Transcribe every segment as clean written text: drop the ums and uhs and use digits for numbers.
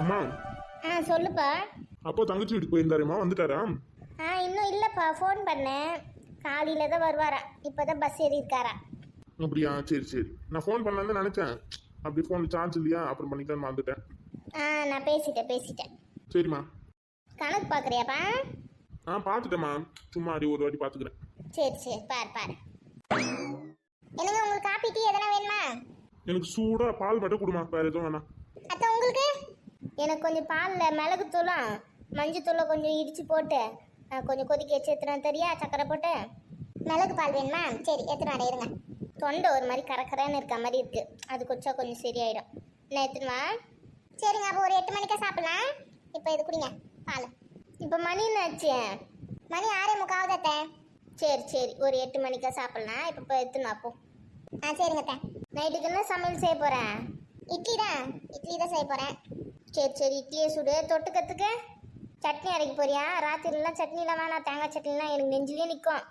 அம்மா. சொல்லுப்பா. அப்போ தங்கச்சி வீட்டுக்கு போயிருந்தாருமா, வந்துட்டாரா? இன்னும் இல்லைப்பா, ஃபோன் பண்ணேன். காலையில் தான் வருவாரா, இப்போ தான் பஸ் ஏறி இருக்காரா. அப்படியா, சரி சரி. நான் ஃபோன் பண்ணலான்னு நினச்சேன், அப்படி ஃபோன் சார்ஜ் இல்லையா, அப்புறம் பண்ணிக்கலான்னு வந்துட்டேன். நான் பேசிட்டேன். சரிம்மா. கணக்கு பார்க்குறியாப்பா? பார்த்துட்டேம்மா, சும்மா அப்படி ஒரு வாட்டி பார்த்துக்கிறேன். சரி பாரு. என்னங்க, உங்களுக்கு காப்பி டீ எதனா வேணுமா? எனக்கு சூடாக பால் மட்டும் கொடுமா, வேறு எதுவும் வேணாம். அத்தை உங்களுக்கு? எனக்கு கொஞ்சம் பாலில் மிளகுத்தூளும் மஞ்சத்தூளை கொஞ்சம் இடித்து போட்டு கொஞ்சம் கொதிக்க வச்சு எத்தனை தெரியா, சக்கரை போட்டு. மிளகு பால் வேணுமா? சரி எத்தனை வர இருங்க. தொண்டை ஒரு மாதிரி கரக்கரன்னு இருக்க மாதிரி இருக்குது, அது குடிச்சா கொஞ்சம் சரியாயிடும். என்ன எத்தனுவா? சரிங்க, அப்போ ஒரு 8 மணிக்கா சாப்பிட்லாம். இப்போ இது குடிங்க பால். இப்போ மணி என்னாச்சு? மணி 6:45 அத்தை. சரி ஒரு 8 மணிக்கா சாப்பிட்லாம். இப்போ எத்தனை அப்போ? சரிங்க அத்தை. நைட்டுக்கு என்ன சமையல் செய்ய போகிறேன்? இட்லி தான் செய்ய போகிறேன். சரி இட்லியை சுடு. தொட்டுக்கிறதுக்கு சட்னி அரைக்க போறியா? ராத்திரிலாம் சட்னிலாம் வேணாம், தேங்காய் சட்னிலாம் எனக்கு நெஞ்சிலே நிற்கும்.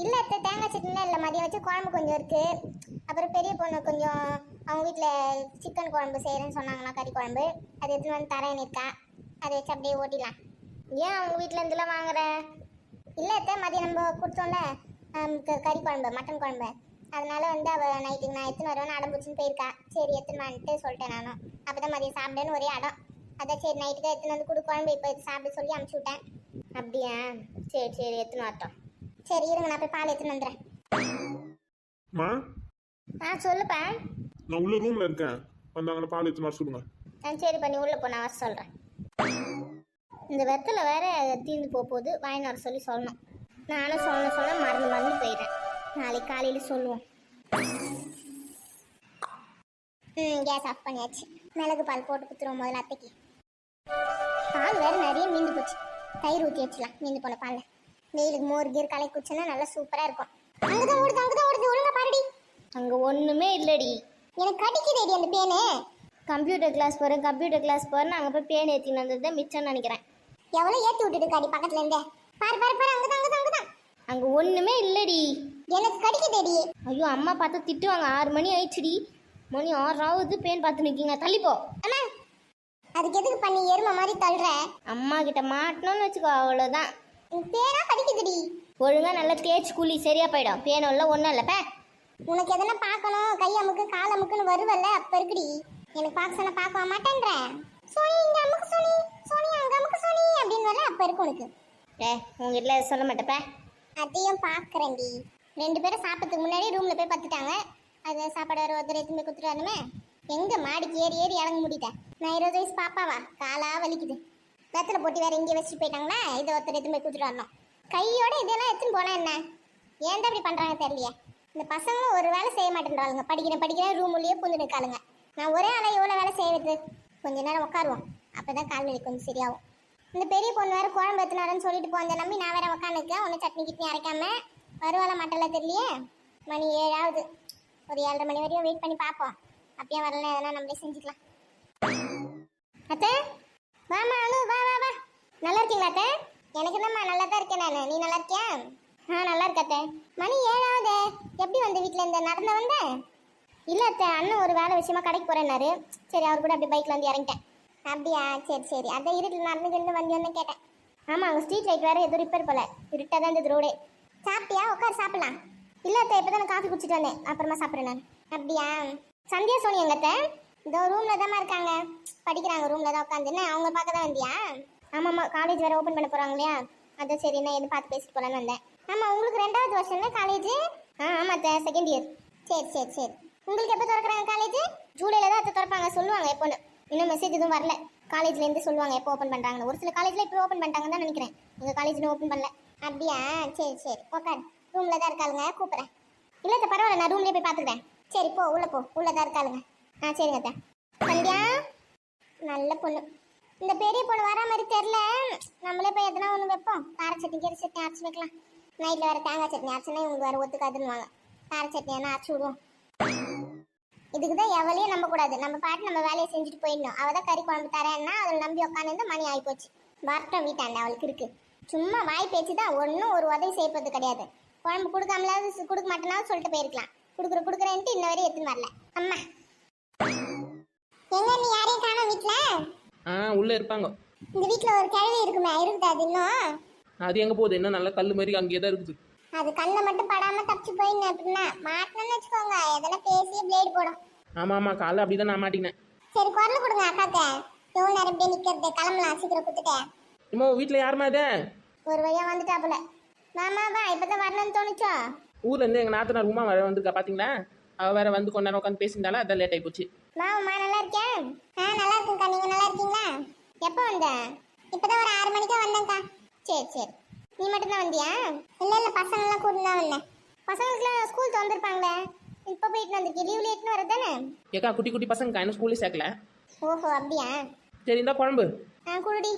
இல்லை அத்தை, தேங்காய் சட்னிலாம் இல்லை. மதியம் வச்சு குழம்பு கொஞ்சம் இருக்குது. அப்புறம் பெரிய பொண்ணு கொஞ்சம் அவங்க வீட்டில் சிக்கன் குழம்பு செய்கிறேன்னு சொன்னாங்களா, கறி குழம்பு. அது எடுத்துன்னு வந்து தரேன்னு இருக்கா, அதை வச்சு அப்படியே ஓட்டிடலாம். ஏன் அவங்க வீட்டில் இருந்துலாம் வாங்குற? இல்லை அத்தை, மதியம் நம்ம கொடுத்தோம்ல கறி குழம்பு, மட்டன் குழம்பு, அதனால வந்து அவள் நைட்டுக்கு நான் எத்தனை வருவேன்னு அடம் பிடிச்சின்னு போயிருக்கா. சரி எத்தனை வான்ட்டு சொல்லிட்டேன் நானும். அப்போ தான் மதியம் சாப்பிட்டேன்னு ஒரே அடம். அதான் சரி நைட்டுக்கு எத்தனை வந்து கொடு குழம்பு, இப்போ இது சாப்பிட சொல்லி அனுப்பிச்சி விட்டேன். அப்படியா? சரி எத்தனை வரட்டும். சரி இருங்க, நான் போய் பால் எடுத்துன்னு வந்துடுறேன். சொல்லுப்பா. நான் உள்ள ரூம்ல இருக்கேன், வந்தாங்கன்னா பால் எடுத்துன்னு வர சொல்லுங்க. சரி பண்ணி உள்ளே போ, நான் வர சொல்கிறேன். இந்த வெத்தலை வேற தீர்ந்து போகுது, வாங்கின்னு வர சொல்லி சொல்லணும். நானும் சொன்ன மறந்து போயிடுறேன். நாளைக்கு காலையில் சொல்லுவோம். கேஸ் ஆஃப் பண்ணியாச்சு. மிளகு பால் போட்டு குத்துருவோம் முதல்ல அத்தைக்கு. பால் வேறு நிறைய மீந்து போச்சு, தயிர் ஊற்றி வச்சுலாம். மீந்து போன பாலில் வெயிலுக்கு மோர் கீர் கலை குச்சுன்னா நல்லா சூப்பராக இருக்கும். அங்கதான் ஓடுது ஒழுங்கா பாருடி. அங்கே ஒன்றுமே இல்லடி, எனக்கு கடிக்குதேடி அந்த பேனு. கம்ப்யூட்டர் கிளாஸ் போகிறேன் அங்கே போய் பேன் ஏற்றின்னு வந்தது மிச்சம்னு நினைக்கிறேன். எவ்வளோ ஏற்றி விட்டுட்டு காடி பக்கத்துல இருந்தே. பாரு அங்கதான். அங்கே ஒன்றுமே இல்லடி, எனக்கு கடிக்குதேடி. ஐயோ, அம்மா பார்த்தா திட்டுவாங்க. 6 மணி ஆயிடுச்சுடி, மணி 6 பேன் பார்த்து நிற்கிங்க. தள்ளிப்போ. அம்மா, அதுக்கு எதுக்கு பண்ணி எருமை மாதிரி தள்ளுற? அம்மா கிட்ட மாட்டணும்னு வச்சுக்கோ, அவ்வளோதான். பேனா கடிக்குதுடி. ஒழுங்கா நல்லா தேய்ச்சி கூலி சரியா போயிடும். பேனும் இல்லை ஒன்றும் இல்லைப்ப. உனக்கு எதனா பார்க்கணும், கையமுக்கு காலமுக்குன்னு வருவல்ல, அப்போ இருக்குடி. எனக்கு பார்க்க சொன்ன பார்க்க மாட்டேன்ற. சோனி இங்கே அமுக்கு, சோனி அங்கே அமுக்கு சோனி அப்படின்னு வரல, அப்போ இருக்கு உனக்கு. உங்ககிட்ட சொல்ல மாட்டேப்ப. அதையும் பார்க்குறேன்டி. 2 பேரும் சாப்பிட்றதுக்கு முன்னாடி ரூமில் போய் பார்த்துட்டாங்க. அது சாப்பாடு வேறு ஒருத்தர் எடுத்துன்னு போய் கொடுத்துட்டாருமே. எங்கே மாடிக்கு ஏறி இறங்க முடியல. நான் 20 வயசு பாப்பாவா, காலா வலிக்குது. வெத்தலை போட்டி வேறு இங்கே வச்சுட்டு போயிட்டாங்களா, இதை ஒருத்தர் எடுத்துன்னு போய் கொடுத்துட்டு வரணும். கையோட இதெல்லாம் எடுத்துன்னு போனா என்ன? ஏன் தான் இப்படி பண்ணுறாங்க தெரியலையே. இந்த பசங்களும் ஒரு வேலை செய்ய மாட்டேன்றாளுங்க. படிக்கிறேன் ரூமுள்ளேயே புந்து நிற்காளுங்க. நான் ஒரே ஆளை எவ்வளோ வேலை செய்யறது? கொஞ்ச நேரம் உட்காருவோம், அப்போ தான் கால்வலி கொஞ்சம் சரியாகும். இந்த பெரிய பொண்ணு வேறு குழம்பு எத்தினாருன்னு சொல்லிட்டு போந்த நம்பி நான் வேற உட்காந்துருக்கேன். ஒன்றும் சட்னி கிட்னி அரைக்காம வருவாள மாட்டல தெரியலையே. மணி 7 ஆகுது. ஒரு 7:30 மணி வரையும் வெயிட் பண்ணி பார்ப்போம். அப்பயும் வரல, எதனா நம்மளே செஞ்சுக்கலாம். அத்தை வாமா, வா நல்லா இருக்கீங்களா அத்தை? எனக்கு என்னம்மா, நல்லா தான் இருக்கேன் நான். நீ நல்லா இருக்கியா? நல்லா இருக்க அத்தை. மணி 7 ஆகுது, எப்படி வந்து வீட்டில் இருந்து நடந்து வந்தேன்? இல்லை அத்தை, அண்ணன் ஒரு வேலை விஷயமா கடைக்கு போகிறேன்னாரு. சரி அவர் கூட அப்படி பைக்கில் வந்து இறங்கிட்டேன். அப்படியா? சரி அதான் இருட்டில் நடந்துக்கிட்டு வந்தோன்னு கேட்டேன். ஆமாம், அங்கே ஸ்ட்ரீட் லைட் வேறு எதுவும் ரிப்பேர் போல, இருட்டாக தான் இருந்தது ரோடு. சாப்பிட்டியா? உட்காரு சாப்பிடலாம். இல்லை அத்தை, இப்போ தான் நான் காஃபி குடிச்சிட்டு வந்தேன், அப்புறமா சாப்பிட்றேன் நான். அப்படியா? சந்தியா சோனி எங்கத்த? இதோ ரூமில் தான் இருக்காங்க, படிக்கிறாங்க. ரூமில் தான் உட்காந்துன்னு. அவங்க பார்க்க தான் வந்தியா? ஆமாம்மா, காலேஜ் வேறு ஓப்பன் பண்ண போகிறாங்க இல்லையா, அதான் சரி நான் எது பார்த்து பேசிட்டு போகலான்னு வந்தேன். ஆமாம், உங்களுக்கு 2வது வருஷம்ல காலேஜ்? ஆமாம் அத்தை, 2nd இயர். சரி. உங்களுக்கு எப்போ திறக்கிறாங்க காலேஜ்? ஜூலையில் தான் அத்தை திறப்பாங்க சொல்லுவாங்க. எப்போன்னு இன்னும் மெசேஜ் எதுவும் வரல. காலேஜ்லேருந்து சொல்லுவாங்க எப்போ ஓப்பன் பண்ணுறாங்கன்னு. ஒரு சில காலேஜில் இப்போ ஓப்பன் பண்ணிட்டாங்கன்னு தான் நினைக்கிறேன். எங்கள் காலேஜில் ஓப்பன் பண்ணல. அப்படியா? சரி உட்காரு. ரூமில் தான் இருக்காளுங்க, கூப்பிட்றேன். இல்லை அத்தை பரவாயில்ல, நான் ரூம்லேயே போய் பார்த்துக்கிறேன். சரி போ, உள்ளே போ, உள்ளே தான் இருக்காளுங்க. சரிங்க அத்தை. சந்தியா நல்ல பொண்ணு. இந்த பெரிய பொண்ணு வர மாதிரி தெரில. நம்மளே போய் எதனா ஒன்று வைப்போம். கார சட்னி கீரை சட்னி அரைச்சி வைக்கலாம். நைட்டில் வேறு தேங்காய் சட்னி அரைச்சுன்னா இவங்களுக்கு வேறு ஒத்துக்காதுன்னு வாங்க. கார சட்னி என்ன அரைச்சி விடுவோம். இதுக்கு தான் எவளையும் நம்பக்கூடாது. நம்ம பாட்டு நம்ம வேலையை செஞ்சுட்டு போயிடணும். அவள் தான் கறி குழம்பு தரேன்னா அதில் நம்பி உட்காந்து மணி ஆகிப்போச்சு. வரட்டும் வீட்டாண்ட, அவளுக்கு இருக்கு. சும்மா வாய் பேச்சு தான், ஒன்றும் ஒரு உதவி செய்யறது கிடையாது. குழம்பு கொடுக்காமலாவது கொடுக்க மாட்டேனாவது சொல்லிட்டு போயிருக்கலாம். கொடுக்குறேன்ட்டு இன்ன வரையும் எடுத்துன்னு வரல. அம்மா எங்க நீ யாரையும் காணோம் வீட்டில்? உள்ளே இருப்பாங்க. இந்த வீட்ல ஒரு கிழவி இருக்குமே, இருக்குதா அது இன்னும்? அது எங்கே போகுது? என்ன நல்ல கல் மாதிரி அங்கேயே தான் இருக்குது. அது கண்ணில் மட்டும் படாம தப்பிச்சு போயிங்க அப்படின்னா மாட்டணும்னு வச்சுக்கோங்க, எதனா பேசி பிளேடு போடும். ஆமாம் காலைல அப்படி தான் நான் மாட்டினேன். சரி குரல் கொடுங்க அக்காக்க, எவ்வளோ நேரம் இப்படியே நிற்கிறது, கிளம்பலாம் சீக்கிரம் கொடுத்துட்டேன். இம்மா வீட்டில் யாருமா அது? ஒரு வழியா வந்துட்டாப்புல. மாமாவா இப்பதான் வரணும்னு தோணுச்சோ? ஊர்லேருந்து எங்கள் நாத்தனார் உமா வர வந்திருக்கா பார்த்தீங்களா? அவள் வேற வந்து கொஞ்ச நேரம் உட்காந்து பேசியிருந்தாலும் அதான் லேட் ஆகி போச்சு. மாமா நல்லா இருக்கேன். நல்லா இருக்குங்கக்கா, நீங்க நல்லா இருக்கீங்களா? எப்போ வந்த? இப்பதான் ஒரு 6 மணிக்கா வந்தேன்க்கா. சரி சரி, நீ மட்டும் தான் வந்தியா? இல்ல பசங்கள்லாம் கூட்டு தான் வந்தேன். பசங்களுக்குலாம் ஸ்கூல் திறந்துருப்பாங்களே, இப்போ போயிட்டு வந்திருக்கேன். லீவ்ல எட்டுன்னு வரது தானே? ஏக்கா குட்டி குட்டி பசங்க இன்னும் ஸ்கூல்லே சேர்க்கல. ஓஹோ அப்படியா? சரி இந்த குழம்பு குருடி.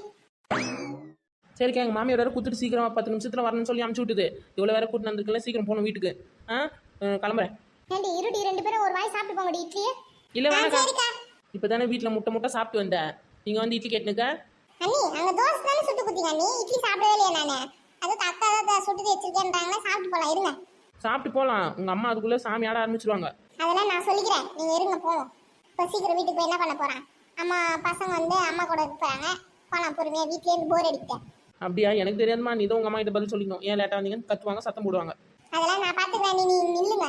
சரிக்கா, எங்கள் மாமியார் வேறு கொடுத்துட்டு சீக்கிரம் 10 நிமிஷத்தில் வரணும்னு சொல்லி அனுப்பிச்சி விட்டுது. இவ்வளோ வேற கூட்டு வந்திருக்கல, சீக்கிரம் போகணும் வீட்டுக்கு. கிளம்புறேன். ஏண்டி இருடி, 2 பேரும் ஒரு வாய் சாப்பிட்டு போங்கடி இட்லியே. இல்லை வேணாக்கா, சரிக்கா. இப்போ தானே வீட்டில் முட்டை சாப்பிட்டு வந்தேன். நீங்கள் வந்து இட்லி கேட்டுனுக்கா? அண்ணி அங்க தோசை தானே சுட்டு குத்திங்க, நீ இட்லி சாப்பிடவே இல்லையா? நானு அதுக்கு அக்கா தான் சுட்டு வச்சிருக்கேன்றாங்களா, சாப்பிட்டு போலாம் இருங்க. சாப்பிட்டு போகலாம், உங்கள் அம்மா அதுக்குள்ளே சாமி ஆட ஆரம்பிச்சிருவாங்க. அதெல்லாம் நான் சொல்லிக்கிறேன், நீங்க இருங்க போவோம். இப்போ சீக்கிரம் வீட்டுக்கு போய் என்ன பண்ண போறான்? அம்மா பசங்க வந்து அம்மா கூட இருப்பாங்க, போலாம் பொறுமையா. வீட்லயே இருந்து போர் அடிக்கிட்டேன். அப்படியா? எனக்கு தெரியாதுமா, நீ தான் உங்கள் அம்மா கிட்ட பதில் சொல்லிக்கணும். ஏன் லேட்டாக வந்தீங்கன்னு கத்துவாங்க, சத்தம் போடுவாங்க. அதெல்லாம் நான் பாத்துக்கிறேன், நீ நில்லுங்க.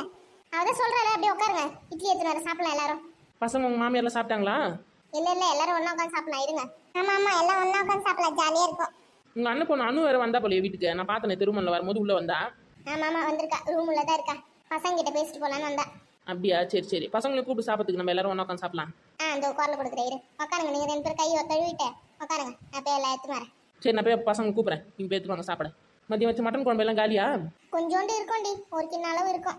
அவதான் சொல்றாரு, அப்படியே உட்காருங்க, இட்லி எடுத்துட்டு வர சாப்பிடலாம் எல்லாரும். பசங்க உங்கள் மாமியாரில் சாப்பிட்டாங்களா? இல்ல எல்லாரும் ஒண்ணா உட்காந்து சாப்பிடலாம் இருங்க. ஆமா எல்லாம் ஒண்ணா உட்காந்து சாப்பிடலாம், ஜாலியா இருக்கும். உங்கள் அண்ணன் பொண்ணு அண்ணு வேறு வந்தா போலையே வீட்டுக்கு. நான் பார்த்தேன் திருமணில் வரும்போது உள்ளே வந்தா. ஆமா வந்திருக்கா, ரூம் உள்ளதான் இருக்கா. பசங்க கிட்ட பேசிட்டு போலான்னு வந்தா. அப்படியா? சரி பசங்களை கூப்பிட்டு சாப்பிட்டுக்கு நம்ம எல்லாரும் ஒன்றா உட்காந்து சாப்பிடலாம். அந்த குரல் கொடுக்குறேன் இரு, உட்காருங்க. நீங்க 2 பேரும் கையை கழுவிட்டு உட்காருங்க, நான் போய் எல்லாம் எடுத்து வரேன். சரி, நான் போய் பசங்க கூப்பிட்றேன், நீங்கள் போய் எடுத்துட்டு வாங்க சாப்பிட. மதியம் வச்சு மட்டன் குழம்பு எல்லாம் காலியா? கொஞ்சோண்டு இருக்கும்டி, 1 கிண்ண அளவு இருக்கும்.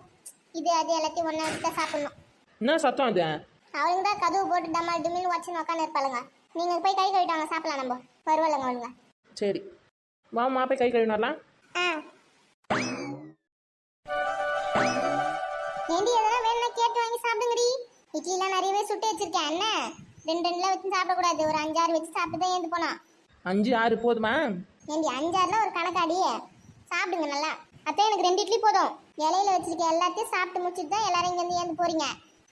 இது அது எல்லாத்தையும் ஒன்றா வச்சு தான் சாப்பிடணும். என்ன சத்தம் இது? அவளுங்க தான் கதவு போட்டு டம்மா டிமின்னு வச்சுன்னு உட்காந்து இருப்பாளுங்க. நீங்க போய் கை கழுவிட்டாங்க, சாப்பிடலாம். நம்ம வருவாளுங்க அவளுங்க. சரி வாமா, போய் கை கழுவி வரலாம். ஏண்டி எதனா வேணும்னா கேட்டு வாங்கி சாப்பிடுங்கடி. இட்லிலாம் நிறையவே சுட்டு வச்சிருக்கேன். என்ன 2 வச்சு சாப்பிடக்கூடாது, ஒரு 5-6 வச்சு சாப்பிட்டு தான் ஏந்து போனோம். 5-6 போதுமா? ஏண்டி 5-6 ஒரு கணக்காடி, சாப்பிடுங்க நல்லா. அத்தை எனக்கு 2 இட்லி போதும். இலையில வச்சிருக்க எல்லாத்தையும் சாப்பிட்டு முடிச்சுட்டு தான் எல்லாரும் இங்கேருந்து ஏந்து போறீங்க.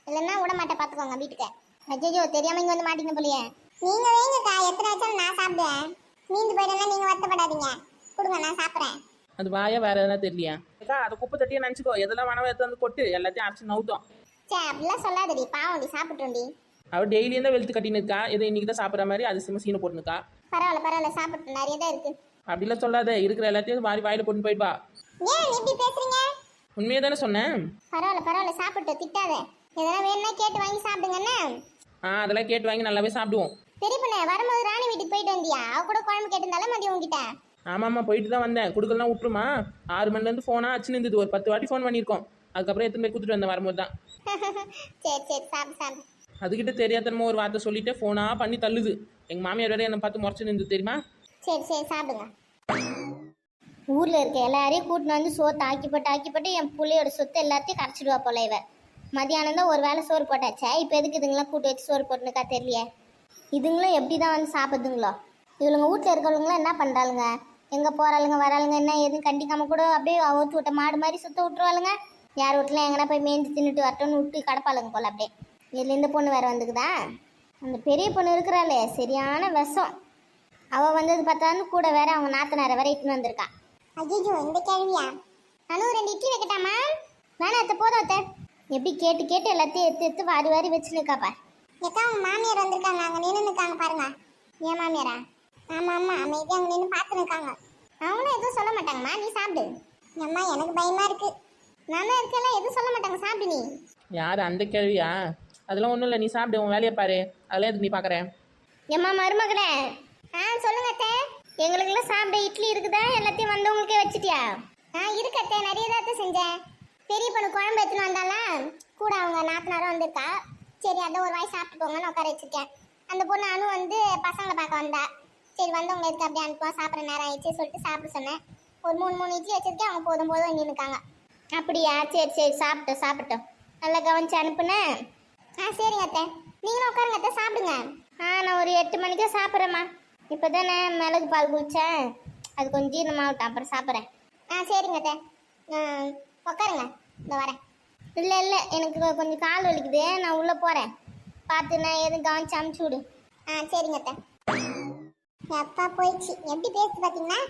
இல்லைன்னா விட மாட்டேன், பார்த்துக்கோங்க வீட்டுக்கு. அஜய்யோ தெரியாம இங்கே வந்து மாட்டீங்க போலியே. நீங்க வைங்கக்கா, எத்தனை வச்சாலும் நான் சாப்பிடுவேன். மீந்து போயிடும்னா நீங்க வருத்தப்படாதீங்க, கொடுங்க நான் சாப்பிட்றேன். அது வாயா வேற எதனா தெரியலையா? அக்கா அதை குப்பை தட்டியே நினச்சிக்கோ, எதெல்லாம் வேணாலும் எடுத்து வந்து கொட்டு, எல்லாத்தையும் அரைச்சி நவுத்தோம். சே அப்படிலாம் சொல்லாதடி, பாவம்டி, சாப்பிட்டுருண்டி. அவள் டெய்லியும் தான் வெளுத்து கட்டின்னு இருக்கா, ஏதோ இன்னைக்கு தான் சாப்பிட்ற மாதிரி அது சீனை போட்டுனுக்கா. பரவாயில்ல சாப்பிட்டு நிறைய தான் இருக்கு. அப்படிலாம் சொல்லாத, இருக்கிற எல்லாத்தையும் வாரி வாயில போட்டு போயிட்டு வா. ஏன் இப்படி பேசுறீங்க? உண்மையே தானே சொன்னேன். பரவாயில்ல சாப்பிட்டு திட்டாத. எதனா வேணும்னா கேட்டு வாங்கி சாப்பிடுங்கண்ணே. அதெல்லாம் கேட்டு வாங்கி நல்லாவே சாப்பிடுவோம். பெரிய பொண்ணு வரும்போது ராணி வீட்டுக்கு போயிட்டு வந்தியா? அவ கூட குழம்பு கேட்டிருந்தாலும் மதியம் உங்ககிட்ட. ஆமாம்மா போயிட்டு தான் வந்தேன். கொடுக்கலாம் விட்டுருமா? 6 மணிலேருந்து ஃபோனாக அச்சு நின்றுது, ஒரு 10 வாட்டி ஃபோன் பண்ணியிருக்கோம். அதுக்கப்புறம் எத்தனை போய் கொடுத்துட்டு வந்தேன் வரும்போது தான். சரி சாப்பிடு. அதுக்கிட்ட தெரியாதனமா ஒரு வார்த்தை சொல்லிட்டு ஃபோனாக பண்ணி தள்ளுது. எங்கள் மாமியார் வேற என்னை பார்த்து முறைச்சு நின்று தெரியுமா? சரி சாப்பிடுங்க. ஊரில் இருக்க எல்லாரையும் கூட்டின்னு வந்து சோத்து ஆக்கிப்பட்டு என் புள்ளையோட சொத்து எல்லாத்தையும் கரைச்சிடுவா போல இவ. மதியானம் தான் ஒரு வேளை சோறு போட்டாச்சே, இப்போ எதுக்கு இதுங்களாம் கூட்டு வச்சு சோறு போட்டுனுக்கா தெரியலையே. இதுங்களும் எப்படி தான் வந்து சாப்பிடுதுங்களோ. இவளுங்க வீட்டில் இருக்கிறவங்களாம் என்ன பண்ணுறாளுங்க, எங்கே போகிறாளுங்க வராளுங்க, என்ன எதுவும் கண்டிக்காமல் கூட அப்படியே ஊற்று விட்ட மாடு மாதிரி சுத்த விட்டுருவாளுங்க. யார் வீட்டில் எங்கன்னா போய் மேய்ஞ்சி தின்னுட்டு வரட்டும்னு விட்டு கடப்பாளுங்க போல். அப்படியே இதில் இந்த பொண்ணு வேறு வந்துக்குதா. அந்த பெரிய பொண்ணு இருக்கிறாளே சரியான விஷம். அவள் வந்தது பார்த்தான்னு கூட வேற அவங்க நாத்தனாரை வேற இட்டுன்னு வந்திருக்கா. ஐயோ இந்த கேள்வியா? நானும் 2 இட்லி வைக்கட்டாமா? வேணா அத்தை போதும் அத்தை. எப்படி கேட்டு எல்லாத்தையும் எடுத்து வாரி வச்சுருக்காப்பா. ஏக்கா அவங்க மாமியார் வந்திருக்காங்க, அங்கே நின்று இருக்காங்க பாருங்க. ஏன் மாமியாரா? ஆமாம் அமைதியாக அங்கே நின்று பார்த்துருக்காங்க. அவங்களும் எதுவும் சொல்ல மாட்டாங்கம்மா, நீ சாப்பிடு. அம்மா எனக்கு பயமா இருக்கு. நானும் இருக்கெல்லாம் எதுவும் சொல்ல மாட்டாங்க, சாப்பிடு நீ. யார் அந்த கேள்வியா? அதெல்லாம் ஒன்றும் இல்லை, நீ சாப்பிடு, உன் வேலையை பாரு. அதெல்லாம் எதுக்கு நீ பார்க்குறேன்? ஏம்மா மருமகளே. சொல்லுங்க அத்தை. எங்களுக்கெல்லாம் சாப்பிட இட்லி இருக்குதா? எல்லாத்தையும் வந்தவங்களுக்கே வச்சுட்டியா? இருக்கு அத்தை, நிறைய தான் செஞ்சேன். பெரிய பொண்ணு குழம்பு எடுத்துன்னு வந்தாலாம், கூட அவங்க நாத்தனாரும் வந்திருக்கா. சரி அதான் ஒரு வாய் சாப்பிட்டு போங்கன்னு உட்கார வச்சுருக்கேன். அந்த பொண்ணு அனு வந்து பசங்களை பார்க்க வந்தா. சரி வந்தவங்க எதுக்கு அப்படியே அனுப்புவோம், சாப்பிட்ற நேரம் ஆயிடுச்சு சொல்லிட்டு சாப்பிட சொன்னேன். ஒரு 3 இட்லி வச்சிருக்கேன், அவங்க போதும் நின்றுக்காங்க. அப்படியா? சரி சாப்பிட்டோம். நல்லா கவனிச்சு அனுப்புனேன். சரிங்க அத்தை, நீங்களும் உட்காருங்க அத்தை, சாப்பிடுங்க. நான் ஒரு 8 மணிக்கு சாப்பிட்றேம்மா. இப்போ தானே மிளகு பால் குடித்தேன், அது கொஞ்சம் ஜீரணமாகட்டும், அப்புறம் சாப்பிட்றேன். சரிங்க அத்தை, உட்காருங்க, இந்த வரேன். இல்லை எனக்கு கொஞ்சம் கால் வலிக்குது, நான் உள்ளே போகிறேன். பார்த்து நான் எதுவும் கவனிச்சு அமுச்சு விடு. சரிங்க அத்தை. அப்பா போயிடுச்சு. எப்படி பேசுது பாத்தீங்கன்னா,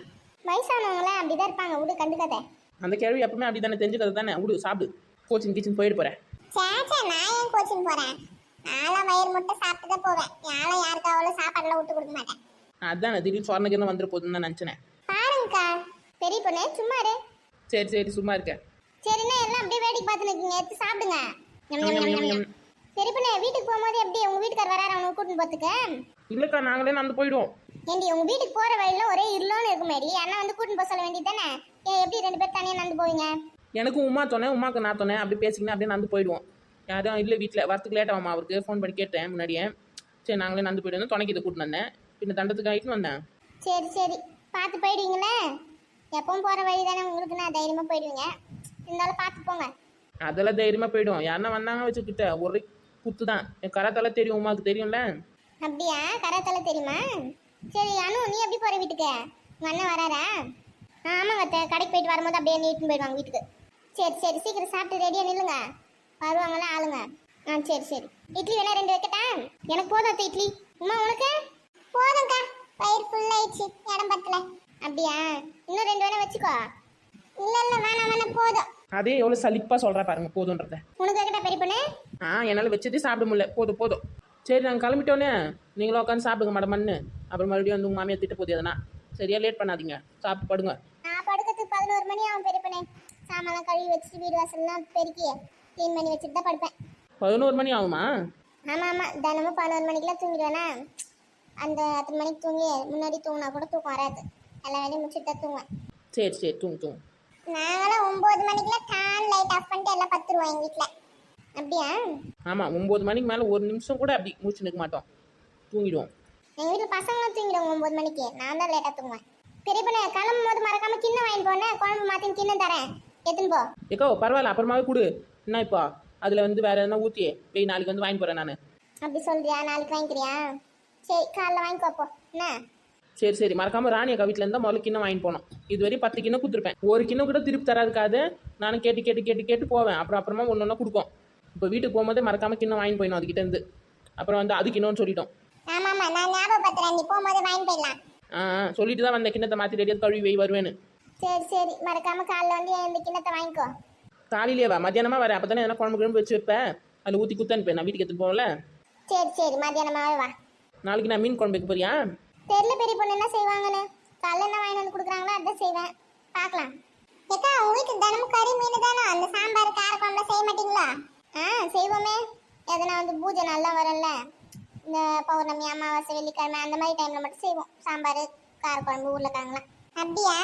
வயசானவங்களாம் அப்படிதான் இருப்பாங்க. விடு, கண்டுக்காத. அந்த கேள்வி எப்பவுமே அப்படி தானே, தெரிஞ்சுக்கிறது தானே. விடு, சாப்பிடு. கோச்சிங் கிச்சன் போயிட்டு போகிறேன். சேச்சே, நான் ஏன் கோச்சிங் போறேன்? நான்லாம் வயிறு முட்டை சாப்பிட்டு தான் போவேன். யாரும் யாருக்காவது சாப்பாடுலாம் விட்டு கொடுக்க மாட்டேன். அதான் திடீர்னு சொர்ணகிரணம் வந்துட போதுன்னு தான் நினச்சினேன். பாருங்கக்கா, பெரிய பொண்ணு சும்மா இரு. சரி சரி, சும்மா இருக்கேன். சரிண்ணா, எல்லாம் அப்படியே வேடிக்கை பார்த்து நிற்குங்க. எடுத்து சாப்பிடுங்க. ஞம், ஞம், ஞம், ஞம், ஞம். பெரிய பொண்ணு, வீட்டுக்கு போகும்போது எப்படி உங்க வீட்டுக்கார் வராரு அவனை கூட்டின்னு போறதுக்கு? இல்லைக்கா, நாங்களே நடந்து போயிடுவோம். ஏண்டி, உங்க வீட்டுக்கு போற வழியில ஒரே இருளோன்னு இருக்கும் மாரி, அண்ணா வந்து கூட்டின்னு போக சொல்ல வேண்டியது தானே? எப்படி 2 பேர் தனியா நடந்து போவீங்க? எனக்கும் உமா தோணேன், உமாக்கு நான் தோணேன். அப்படி பேசிக்கினா அப்படியே நடந்து போயிடுவோம். யாரும் இல்லை வீட்டில், வரத்துக்கு லேட் ஆகுமா அவருக்கு? ஃபோன் பண்ணி கேட்டேன் முன்னாடியே. சரி, நாங்களே நடந்து போயிடுவோம். துணைக்கு இதை கூட்டின்னு வந்தேன். பின்ன தண்டத்துக்கு ஆகிட்டு வந்தேன். சரி சரி, பார்த்து போயிடுவீங்களே. எப்பவும் போற வழி தானே உங்களுக்கு, நான் தைரியமா போயிடுவீங்க. இருந்தாலும் பார்த்து போங்க. அதெல்லாம் தைரியமாக போயிடும். யாருன்னா வந்தாங்க வச்சுக்கிட்ட ஒரே குத்து தான். என் கராத்தெல்லாம் தெரியும், உமாவுக்கு தெரியும்ல. அப்படியா? கராத்தல தெரியுமா? சரி அனு, நீ எப்படி போற வீட்டுக்கு? உங்க அண்ணன் வராரா? ஆமாங்க அத்தை, கடைக்கு போயிட்டு வரும்போது அப்படியே நீட்டுன்னு போயிடுவாங்க வீட்டுக்கு. சரி சரி, சீக்கிரம் சாப்பிட்டு ரெடியா நில்லுங்க. வருவாங்களா ஆளுங்க? சரி சரி. இட்லி வேணா 2 வைக்கட்டா? எனக்கு போதும் அத்தை இட்லி. உமா உனக்கு? போதும்க்கா, வயிறு ஃபுல் ஆயிடுச்சு, இடம் பத்தல. அப்படியா? இன்னும் 2 வேணா வச்சுக்கோ. இல்ல இல்ல, வேணாம் வேணாம், போதும். அதே எவ்வளோ சலிப்பாக சொல்கிறா பாருங்க, போதுன்றத. உனக்கு வைக்கட்டா பெரிய பொண்ணு? என்னால் வச்சதே சாப்பிட முடியல. போதும் போதும். சரி, நாங்கள் கிளம்பிட்டோன்னே நீங்களும் உட்காந்து சாப்பிடுங்க மடமன்னு. அப்புறம் மறுபடியும் வந்து உங்கள் மாமியார் திட்ட போகுது எதனா. சரியா, லேட் பண்ணாதீங்க. சாப்பிட்டு படுங்க. நான் படுக்கிறதுக்கு 11 மணி ஆகும் பெரிய பொண்ணு. சாமான்லாம் கழுவி வச்சுட்டு வீடு வாசல்லாம் பெருக்கி க்ளீன் பண்ணி வச்சுட்டு தான் படுப்பேன். 11 மணி ஆகுமா? ஆமாம் ஆமாம், தினமும் 11 மணிக்கெலாம் தூங்கிடுவேனா? அந்த 10 மணிக்கு தூங்கி முன்னாடி தூங்கினா கூட தூக்கம் வராது. எல்லா வேலையும் முடிச்சுட்டு தான் தூங்குவேன். சரி சரி, தூங்கு. நாங்களாம் 9 மணிக்கெலாம் ஃபேன் லைட் ஆஃப் பண்ணிட்டு எல்லாம் பத்துருவோம் எங்கள் வீட்டில். அப்படியா? ஆமாம், 9 மணிக்கு மேலே ஒரு நிமிஷம் கூட அப்படி மூச்சு நிற்க மாட்டோம், தூங்கிடுவோம். எங்கள் வீட்டில் பசங்களும் தூங்கிடுவோம் 9 மணிக்கு. நான் தான் லேட்டாக தூங்குவேன். பெரிய பொண்ணு, கிளம்பும் போது மறக்காம கிண்ணம் வாங்கி போனேன். குழம்பு மாற்றி கிண்ணம் தரேன், எடுத்துன்னு போ. ஏக்கோ பரவாயில்ல, அப்புறமாவே கொடு. என்ன இப்போ அதில் வந்து வேறு எதனா ஊற்றி போய் நாளைக்கு வந்து வாங்கி போகிறேன் நான். அப்படி சொல்றியா? நாளைக்கு வாங்கிக்கிறியா? சரி, காலைல வாங்கிக்கோ அப்போ. என்ன? சரி சரி, மறக்காமல் ராணி அக்கா வீட்டில் இருந்தால் முதல்ல கிண்ணம் வாங்கிட்டு போனோம். இதுவரையும் 10 கிண்ணம் கொடுத்துருப்பேன். ஒரு கிண்ணம் கூட திருப்பி தராதுக்காது. நானும் கேட்டு கேட்டு கேட்டு கேட்டு போவேன். அப்புறமா ஒன்று ஒன்றா கொடுக்கும். இப்போ வீட்டுக்கு போகும்போதே மறக்காமல் கிண்ணம் வாங்கி போயிடும் அதுக்கிட்ட இருந்து. அப்புறம் வந்து அது கிண்ணம்னு சொல்லிட்டோம். ஆமாம்மா, நான் ஞாபகப்படுத்துறேன், நீ போகும்போது வாங்கி போயிடலாம். சொல்லிட்டு தான் வந்த கிண்ணத்தை மாற்றி ரெடியாக கழுவி வை வருவேன்னு. சரி சரி, மறக்காம காலைல வந்து இந்த கிண்ணத்தை வாங்கிக்கோ. காலையிலே வா, மத்தியானமாக வரேன். அப்போ தானே எதனா குழம்பு வச்சு வைப்பேன். அதில் ஊற்றி குத்து அனுப்பேன். நான் வீட்டுக்கு எடுத்துட்டு போகல. சரி சரி, மத்தியானமாவே வா. நாளைக்கு நான் மீன் குழம்பு வைக்க போறியா? தெரியல பெரிய பொண்ணு என்ன செய்வாங்கன்னு. காலைல என்ன வாங்கி வந்து கொடுக்குறாங்களோ அதான் செய்வேன், பார்க்கலாம். ஏக்கா, உங்களுக்கு தினமும் கறி மீன் தானே? அந்த சாம்பார் கார குழம்புலாம் செய்ய மாட்டீங்களா? செய்வோமே. எதனா வந்து பூஜை நல்லா வரல, இந்த பௌர்ணமி அமாவாசை வெள்ளிக்கிழமை அந்த மாதிரி டைமில் மட்டும் செய்வோம். சாம்பார் கார குழம்பு உருளைக்கிழங்குலாம். அப்படியா?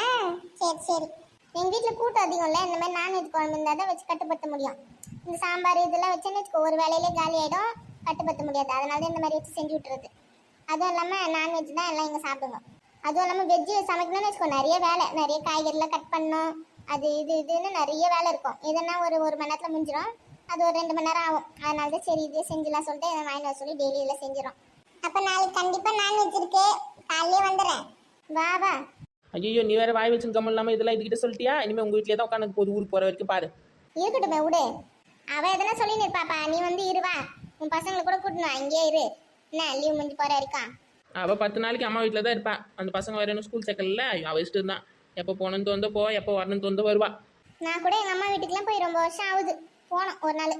சரி சரி. எங்கள் வீட்டில் கூட்டம் அதிகம் இல்லை. இந்த மாதிரி நான்வெஜ் குழம்பு இருந்தால் தான் வச்சு கட்டுப்படுத்த முடியும். இந்த சாம்பார் இதெல்லாம் வச்சேன்னு வச்சுக்கோ, ஒரு வேலையிலே காலி ஆகிடும், கட்டுப்படுத்த முடியாது. அதனால தான் இந்த மாதிரி வச்சு செஞ்சு விட்டுறது. அதுவும் இல்லாமல் நான்வெஜ் தான் எல்லாம் இங்கே சாப்பிடுங்க. அதுவும் இல்லாமல் வெஜ்ஜு சமைக்கணும்னு வச்சுக்கோ, நிறைய வேலை, நிறைய காய்கறிலாம் கட் பண்ணணும், அது இதுன்னு நிறைய வேலை இருக்கும். இதனா ஒரு மணி நேரத்தில் முடிஞ்சிடும். அது ஒரு 2 மணி நேரம் ஆகும். அதனால தான் சரி இதே செஞ்சுலாம் சொல்லிட்டு இதை வாங்கிட்டு வர சொல்லி டெய்லி இதில் செஞ்சிடும். அப்போ நாளைக்கு கண்டிப்பாக நான்வெஜ் இருக்கு, காலையிலே வந்துடுறேன். வா வா. ஐயோ, நீ வேறு வாய் வச்சு கம்மல் இல்லாமல் இதெல்லாம் இதுக்கிட்ட சொல்லிட்டியா? இனிமேல் உங்கள் வீட்டிலே தான் உட்காந்து போது, ஊருக்கு போகிற வரைக்கும் பாரு. இருக்கட்டுமே, விடு. அவள் எதனா சொல்லி நிற்பாப்பா, நீ வந்து இருவா. உன் பசங்களை கூட கூட்டணும், இங்கே இரு. என்ன லீவ் முடிஞ்சு போகிற வரைக்கும்? அவள் 10 நாளைக்கு அம்மா வீட்டில் தான் இருப்பாள். அந்த பசங்க வேறு ஸ்கூல் சேர்க்கல. அவள் இஷ்டம் தான். எப்போ போகணுன்னு தோந்தோ போ, எப்போ வரணும்னு தோந்தோ வருவா. நான் கூட எங்கள் அம்மா வீட்டுக்குலாம் போய் ரொம்ப வருஷம் ஆகுது. போனோம் ஒரு நாள்.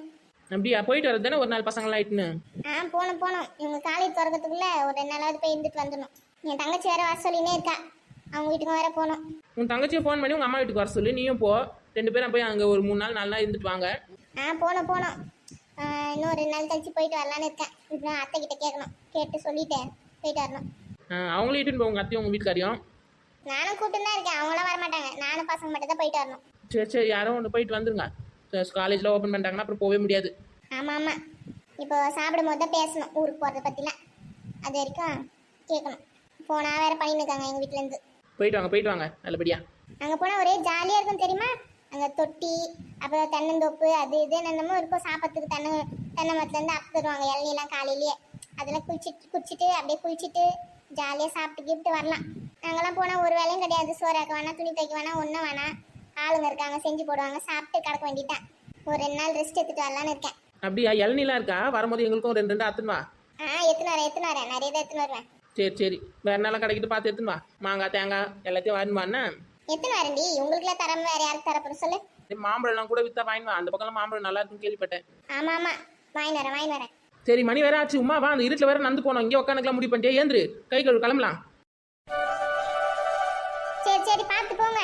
அப்படியா? போயிட்டு வரது தானே ஒரு நாள் பசங்களாம் ஆயிட்டுன்னு. போனோம். இவங்க காலேஜ் திறக்கிறதுக்குள்ள ஒரு 2 நாளாவது போய் இருந்துட்டு வந்துடணும். என் தங்கச்சி வேற வர சொல்லினே இருக்கா, அவங்க வீட்டுக்கும் வேற போகணும். உன் தங்கச்சியை ஃபோன் பண்ணி உங்கள் அம்மா வீட்டுக்கு வர சொல்லி நீயும் போ. 2 பேரும் போய் அங்கே ஒரு 3 நாள் 4 நாள் இருந்துட்டு வாங்க. போனோம். இன்னும் 2 நாள் கழிச்சு போயிட்டு வரலான்னு இருக்கேன். இப்போ அத்தை கிட்ட கேட்கணும், கேட்டு சொல்லிட்டேன் போயிட்டு வரணும். அவங்களும் இட்டுன்னு போ, உங்கள் அத்தையும் உங்கள் வீட்டுக்காரியும். நானும் கூப்பிட்டு தான் இருக்கேன், அவங்களாம் வர மாட்டாங்க. நானும் பசங்க மட்டும் தான் போயிட்டு வரணும். சரி, யாரும் ஒன்று போயிட்டு வந்துருங்க. காலேஜில் ஓப்பன் பண்ணிட்டாங்கன்னா அப்புறம் போகவே முடியாது. ஆமாம். இப்போ சாப்பிடும் போது தான் பேசணும் ஊருக்கு போகிறத பற்றிலாம். அது வரைக்கும் கேட்கணும். போனால் வேறு பண்ணின்னு இருக்காங்க எங்கள் வீட்டிலேருந்து. போயிட்டு வாங்க நல்லபடியா. அங்கே போனால் ஒரே ஜாலியாக இருக்கும் தெரியுமா? அங்கே தொட்டி, அப்புறம் தென்னந்தோப்பு, அது இது என்னமோ இருக்கும். சாப்பிட்றதுக்கு தென்னை மரத்துலேருந்து அப்போ தருவாங்க இளநீலாம் காலையிலேயே. அதெல்லாம் குடிச்சிட்டு அப்படியே குளிச்சுட்டு ஜாலியாக சாப்பிட்டு கிஃப்ட்டு வரலாம். அங்கெல்லாம் போனால் ஒரு வேலையும் கிடையாது. சோறாக்க வேணாம், துணி தைக்க வேணாம், ஒன்றும் வேணாம். ஆளுங்க இருக்காங்க, செஞ்சு போடுவாங்க, சாப்பிட்டு கிடக்க வேண்டியதான். ஒரு 2 நாள் ரெஸ்ட் எடுத்துட்டு வரலான்னு இருக்கேன். அப்படியா? இளநீலாம் இருக்கா? வரும்போது எங்களுக்கும் 2 அத்துன்னு வா. எடுத்துன்னு வரேன். நிறைய தான் எடுத்துன்னு வருவேன். சரி சரி வேற நாளாக கடைக்கிட்டு பார்த்து எடுத்துன்னு வா. மாங்காய் தேங்காய் எல்லாத்தையும் வாங்கின்னு வாண்ணே. எத்தனை வரண்டி உங்களுக்குலாம் தரம் வேற யாருக்கு தரப்போற சொல்லு. மாம்பழம்லாம் கூட வித்தா வாங்கின்னு வா. அந்த பக்கம் மாம்பழம் நல்லா இருக்குன்னு கேள்விப்பட்டேன். ஆமா ஆமா வாங்கி வரேன். சரி மணி வேற ஆச்சு. உமா வா, அந்த இருட்டில் வேற நடந்து போனோம். இங்கே உட்காந்துக்கலாம் முடிவு பண்ணிட்டே. ஏந்திரு, கை கழுவு, கிளம்பலாம். சரி பார்த்து போங்க.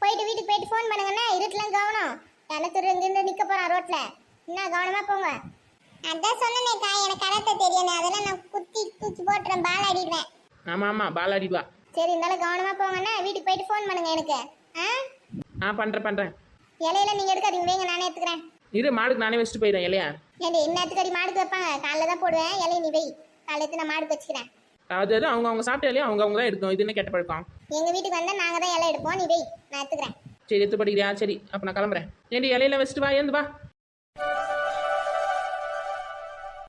போயிட்டு வீட்டுக்கு போயிட்டு ஃபோன் பண்ணுங்கண்ணே. இருட்டுலாம் கவனம். எனக்கு இங்கிருந்து நிக்க போறான் ரோட்ல. என்ன கவனமா போங்க. அதான் சொன்னேக்கா எனக்கு கராத்தே தெரியும். அதெல்லாம் நான் குத்தி தூக்கி போட்டுறேன், பால் ஆடிடுவேன். ஆமா பாலாடிடுவா. சரி இருந்தாலும் கவனமா போங்கண்ணே. வீட்டுக்கு போயிட்டு ஃபோன் பண்ணுங்க எனக்கு. பண்றேன். இலையில நீங்க எடுக்காதீங்க, வைங்க நானே எடுத்துக்கிறேன். இரு, மாடுக்கு நானே வச்சுட்டு போயிடுறேன் இலையா. ஏண்டி இன்னத்துக்கு அடி மாடுக்கு வைப்பாங்க? காலைல தான் போடுவேன் இலையை, நீ வை. காலைல எடுத்து நான் மாடுக்கு வச்சுக்கிறேன். அது அவங்க சாப்பிட்ட இலையா அவங்க தான் எடுக்கணும். இது என்ன கெட்ட பழக்கம்? எங்க வீட்டுக்கு வந்தா நாங்க தான் இலை எடுப்போம். நீ வை, நான் எடுத்துக்கிறேன். சரி எடுத்து படிக்கிறியா? சரி அப்போ நான் கிளம்புறேன். ஏண்டி இலையில வச்சுட்டு வா, ஏந்து வா.